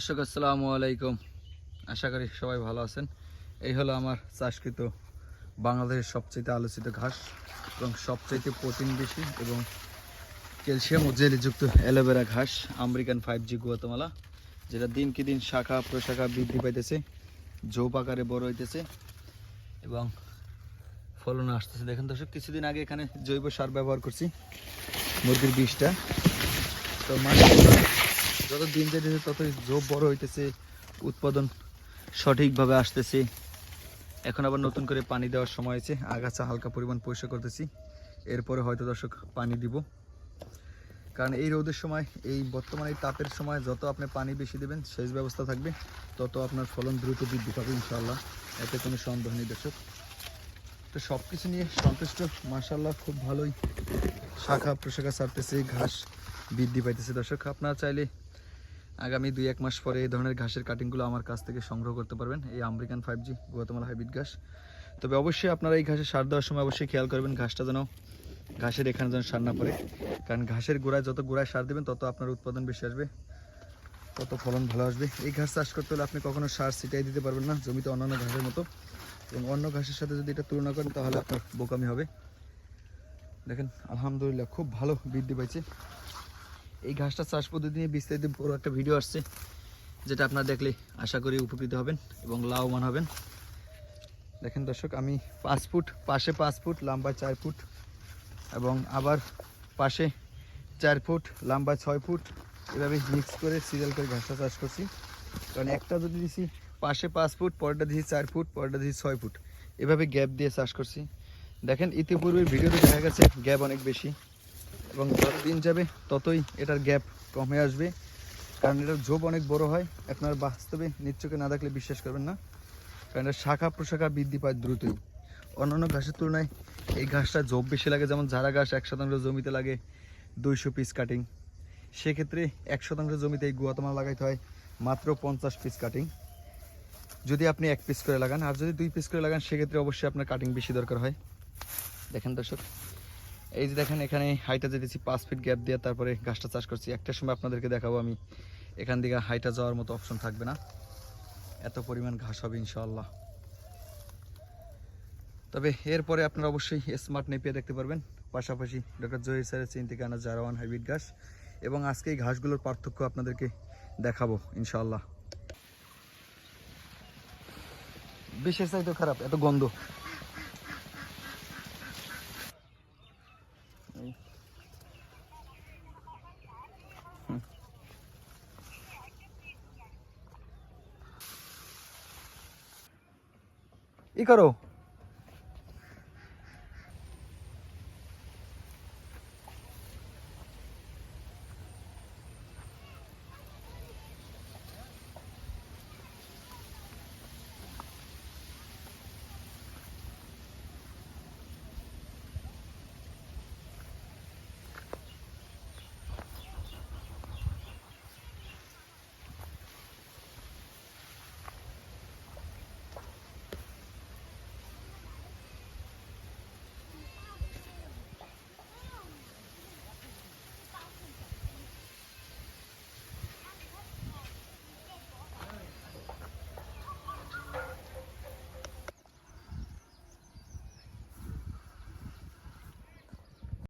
দর্শক আসসালামু আলাইকুম, আশা করি সবাই ভালো আছেন। এই হলো আমার চাষকৃত বাংলাদেশের সবচেয়ে আলোচিত ঘাস এবং সবচেয়ে প্রোটিন বেশি এবং ক্যালসিয়াম ও জেলিযুক্ত অ্যালোভেরা ঘাস আমেরিকান 5G গুয়াতেমালা, যেটা দিনকে দিন শাখা প্রশাখা বৃদ্ধি পাইতেছে, ঝোপ আকারে বড় হইতেছে এবং ফলন আসতেছে। দেখেন দর্শক, কিছুদিন আগে এখানে জৈব সার ব্যবহার করছি, মুরগির বিষটা। তো মাশাআল্লাহ যত দিন যেতেছে ততই ঝোপ বড় হইতেছে, উৎপাদন সঠিকভাবে আসতেছে। এখন আবার নতুন করে পানি দেওয়ার সময় হয়েছে, আগাছা হালকা পরিমাণ পরিষ্কার করতেছি, এরপরে হয়তো দর্শক পানি দিব। কারণ এই রোদের সময়, এই বর্তমানে তাপের সময় যত আপনি পানি বেশি দেবেন, সেচ ব্যবস্থা থাকবে, তত আপনার ফলন দ্রুত বৃদ্ধি পাবে ইনশাআল্লাহ, এতে কোনো সন্দেহ নেই দর্শক। তো সব কিছু নিয়ে সন্তুষ্ট, মাশাআল্লাহ খুব ভালোই শাখা প্রশাখা ছাড়তেছে, ঘাস বৃদ্ধি পাইতেছে। দর্শক আপনারা চাইলে আগামী 2-1 মাস পরে এই ধরনের ঘাসের কাটিংগুলো আমার কাছ থেকে সংগ্রহ করতে পারবেন, এই আমেরিকান 5G গুয়াতেমালা হাইব্রিড ঘাস। তবে অবশ্যই আপনারা এই ঘাসে সার দেওয়ার সময় অবশ্যই খেয়াল করবেন, ঘাসটা যেন ঘাসের এখানে যেন সার না পড়ে। কারণ ঘাসের গোড়ায় যত গোড়ায় সার দেবেন, তত আপনার উৎপাদন বেশি আসবে, তত ফলন ভালো আসবে। এই ঘাস চাষ করতে হলে আপনি কখনো সার ছিটাই দিতে পারবেন না জমিতে অন্যান্য ঘাসের মতো, এবং অন্য ঘাসের সাথে যদি এটা তুলনা করেন তাহলে আপনার বোকামি হবে। দেখেন আলহামদুলিল্লাহ খুব ভালো বৃদ্ধি পাইছে। এই ঘাসটা চাষ পদ্ধতি নিয়ে বিস্তারিত বড় একটা ভিডিও আসছে, যেটা আপনারা দেখলে আশা করি উপকৃত হবেন এবং লাভবান হবেন। দেখেন দর্শক, আমি 5 ফুট, পাশে 5 ফুট, লম্বা 4 ফুট এবং আবার পাশে 4 ফুট, লম্বা 6 ফুট, এভাবে মিক্স করে সিরিয়াল করে ঘাসটা চাষ করছি। কারণ একটা যদি দিছি পাশে 5 ফুট, পরেরটা দিয়েছি 4 ফুট, পরেরটা দিয়েছি 6 ফুট, এভাবে গ্যাপ দিয়ে চাষ করছি। দেখেন ইতিপূর্বে ভিডিওতে দেখা গেছে গ্যাপ অনেক বেশি, এবং যত দিন যাবে ততই এটার গ্যাপ কমে আসবে, কারণ এটার ঝোপ অনেক বড় হয়। আপনার বাস্তবে নিশ্চয়কে না দেখলে বিশ্বাস করবেন না, কারণ এটার শাখা প্রশাখা বৃদ্ধি পায় দ্রুতই। অন্যান্য ঘাসের তুলনায় এই ঘাসটা ঝোপ বেশি লাগে, যেমন ঝাড়া ঘাস 1 শতাংশ জমিতে লাগে 200 পিস কাটিং, সেক্ষেত্রে 1 শতাংশ জমিতে এই গুয়াতেমালা লাগাইতে হয় মাত্র 50 পিস কাটিং, যদি আপনি 1 পিস করে লাগান। আর যদি 2 পিস করে লাগান, সেক্ষেত্রে অবশ্যই আপনার কাটিং বেশি দরকার হয়। দেখেন দর্শক, এই যে দেখেন এখানে হাইটা যেতেছি 5 ফিট গ্যাপ দিয়ে, তারপরে ঘাসটা চাষ করছি। একটা সময় আপনাদেরকে দেখাবো আমি, এখান থেকে হাইটা যাওয়ার মতো অপশন থাকবে না, এত পরিমাণ ঘাস হবে ইনশাআল্লাহ। তবে এরপরে আপনারা অবশ্যই স্মার্ট নেপিয়ার দেখতে পারবেন, পাশাপাশি ডক্টর জহির স্যারের চীন থেকে আনা জারাওয়ান হাইব্রিড ঘাস, এবং আজকে এই ঘাসগুলোর পার্থক্য আপনাদেরকে দেখাবো ইনশাআল্লাহ। বিশেষ চাইতে খারাপ, এত গন্ধ। ই করো